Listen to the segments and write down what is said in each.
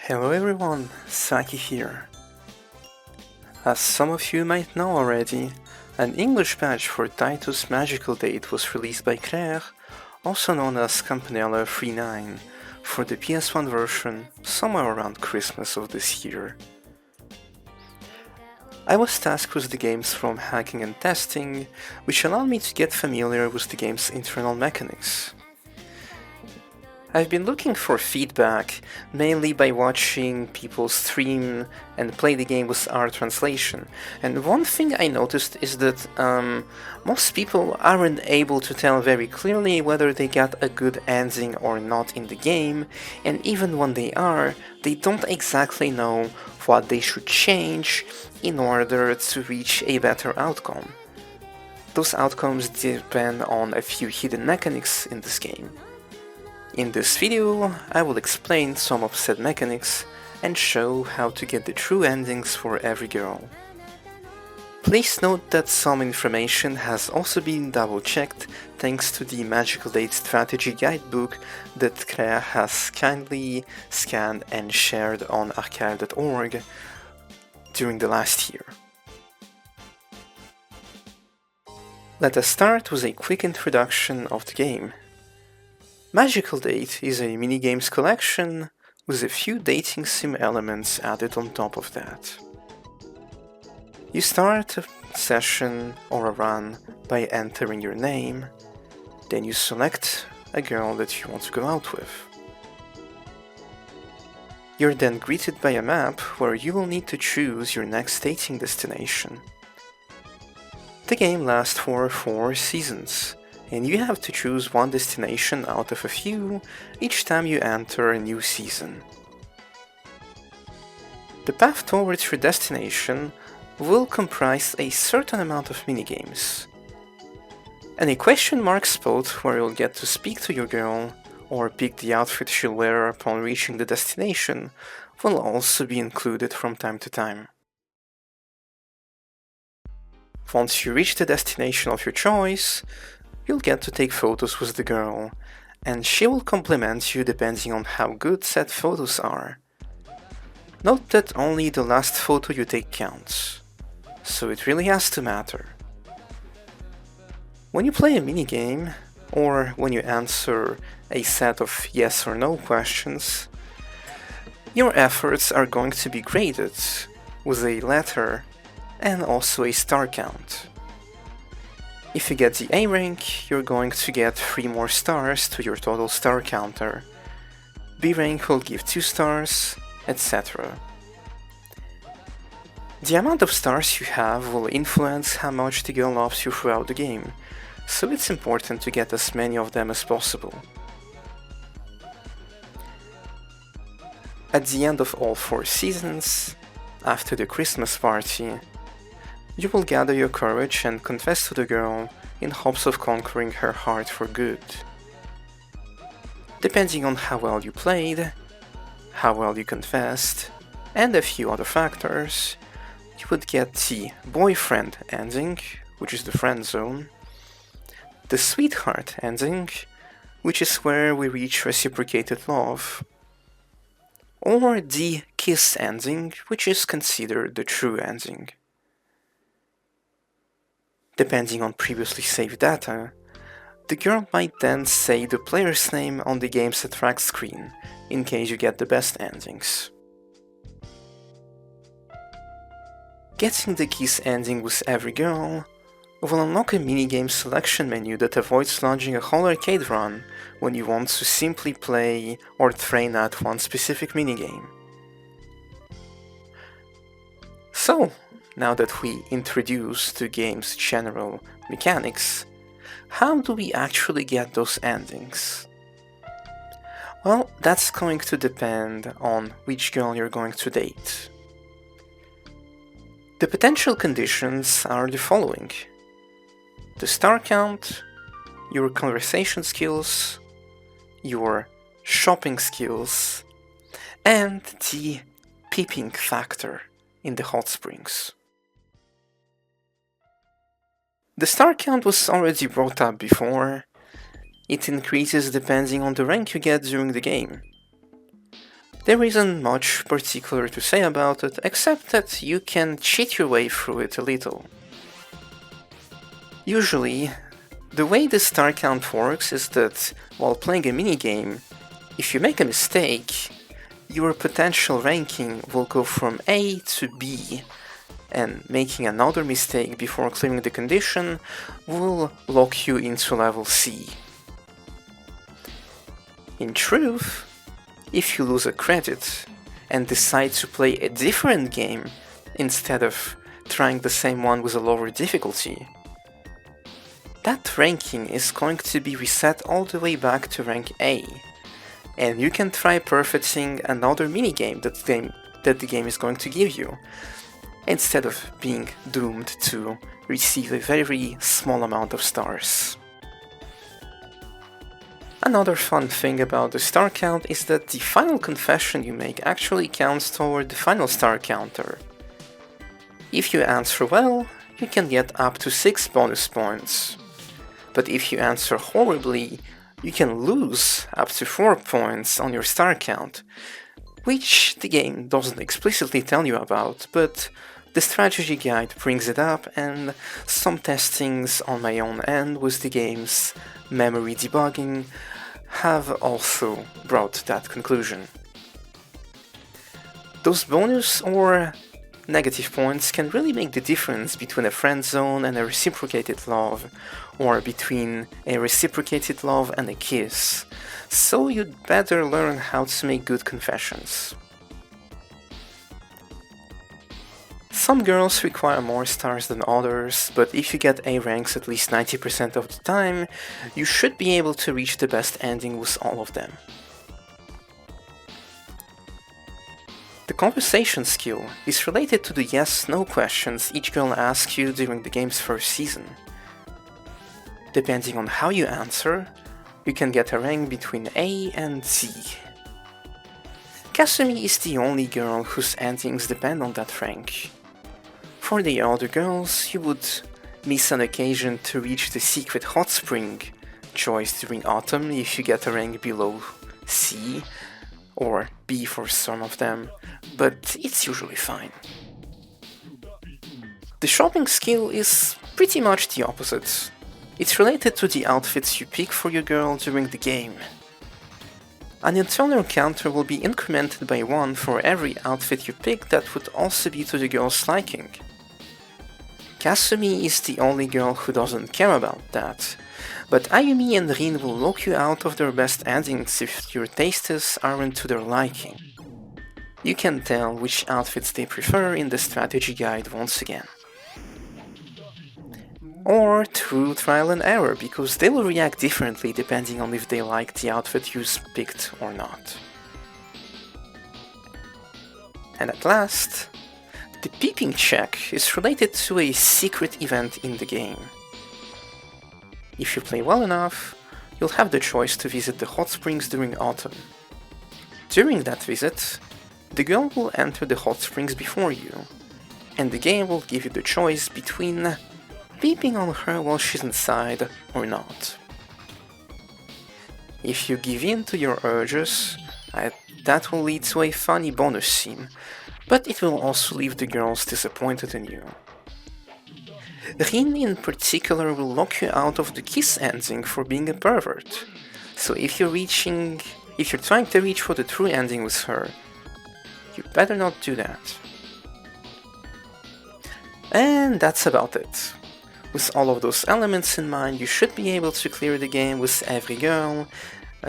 Hello everyone, Saki here. As some of you might know already, an English patch for Titus Magical Date was released by Claire, also known as Campanella 3.9, for the PS1 version somewhere around Christmas of this year. I was tasked with the game's ROM hacking and testing, which allowed me to get familiar with the game's internal mechanics. I've been looking for feedback, mainly by watching people stream and play the game with our translation, and one thing I noticed is that most people aren't able to tell very clearly whether they got a good ending or not in the game, and even when they are, they don't exactly know what they should change in order to reach a better outcome. Those outcomes depend on a few hidden mechanics in this game. In this video, I will explain some of said mechanics and show how to get the true endings for every girl. Please note that some information has also been double-checked thanks to the Magical Date Strategy Guidebook that Claire has kindly scanned and shared on archive.org during the last year. Let us start with a quick introduction of the game. Magical Date is a minigames collection with a few dating sim elements added on top of that. You start a session or a run by entering your name, then you select a girl that you want to go out with. You're then greeted by a map where you will need to choose your next dating destination. The game lasts for 4 seasons, and you have to choose one destination out of a few each time you enter a new season. The path towards your destination will comprise a certain amount of minigames, and a question mark spot where you'll get to speak to your girl or pick the outfit she'll wear upon reaching the destination will also be included from time to time. Once you reach the destination of your choice, you'll get to take photos with the girl, and she will compliment you depending on how good said photos are. Note that only the last photo you take counts, so it really has to matter. When you play a minigame, or when you answer a set of yes or no questions, your efforts are going to be graded with a letter and also a star count. If you get the A rank, you're going to get 3 more stars to your total star counter. B rank will give 2 stars, etc. The amount of stars you have will influence how much the girl loves you throughout the game, so it's important to get as many of them as possible. At the end of all 4 seasons, after the Christmas party, you will gather your courage and confess to the girl in hopes of conquering her heart for good. Depending on how well you played, how well you confessed, and a few other factors, you would get the boyfriend ending, which is the friend zone, the sweetheart ending, which is where we reach reciprocated love, or the kiss ending, which is considered the true ending. Depending on previously saved data, the girl might then say the player's name on the game's attract screen, in case you get the best endings. Getting the kiss ending with every girl will unlock a minigame selection menu that avoids launching a whole arcade run when you want to simply play or train at one specific minigame. So, now that we introduced the game's general mechanics, how do we actually get those endings? Well, that's going to depend on which girl you're going to date. The potential conditions are the following: the star count, your conversation skills, your shopping skills, and the peeping factor in the hot springs. The star count was already brought up before. It increases depending on the rank you get during the game. There isn't much particular to say about it, except that you can cheat your way through it a little. Usually, the way the star count works is that while playing a minigame, if you make a mistake, your potential ranking will go from A to B, and making another mistake before clearing the condition will lock you into level C. In truth, if you lose a credit and decide to play a different game instead of trying the same one with a lower difficulty, that ranking is going to be reset all the way back to rank A, and you can try perfecting another minigame that the game is going to give you, instead of being doomed to receive a very small amount of stars. Another fun thing about the star count is that the final confession you make actually counts toward the final star counter. If you answer well, you can get up to 6 bonus points. But if you answer horribly, you can lose up to 4 points on your star count, which the game doesn't explicitly tell you about, but the strategy guide brings it up, and some testings on my own end with the game's memory debugging have also brought that conclusion. Those bonus or negative points can really make the difference between a friend zone and a reciprocated love, or between a reciprocated love and a kiss, so you'd better learn how to make good confessions. Some girls require more stars than others, but if you get A ranks at least 90% of the time, you should be able to reach the best ending with all of them. The conversation skill is related to the yes-no questions each girl asks you during the game's first season. Depending on how you answer, you can get a rank between A and Z. Kasumi is the only girl whose endings depend on that rank. For the other girls, you would miss an occasion to reach the secret hot spring choice during autumn if you get a rank below C, or B for some of them, but it's usually fine. The shopping skill is pretty much the opposite. It's related to the outfits you pick for your girl during the game. An internal counter will be incremented by 1 for every outfit you pick that would also be to the girl's liking. Kasumi is the only girl who doesn't care about that, but Ayumi and Rin will lock you out of their best endings if your tastes aren't to their liking. You can tell which outfits they prefer in the strategy guide once again. Or through trial and error, because they will react differently depending on if they like the outfit you picked or not. And at last, the Peeping Check is related to a secret event in the game. If you play well enough, you'll have the choice to visit the hot springs during autumn. During that visit, the girl will enter the hot springs before you, and the game will give you the choice between peeping on her while she's inside or not. If you give in to your urges, that will lead to a funny bonus scene, but it will also leave the girls disappointed in you. Rin in particular will lock you out of the kiss ending for being a pervert, so if you're trying to reach for the true ending with her, you better not do that. And that's about it. With all of those elements in mind, you should be able to clear the game with every girl,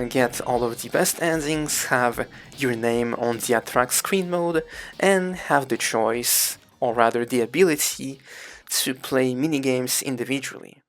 get all of the best endings, have your name on the attract screen mode, and have the choice, or rather the ability, to play minigames individually.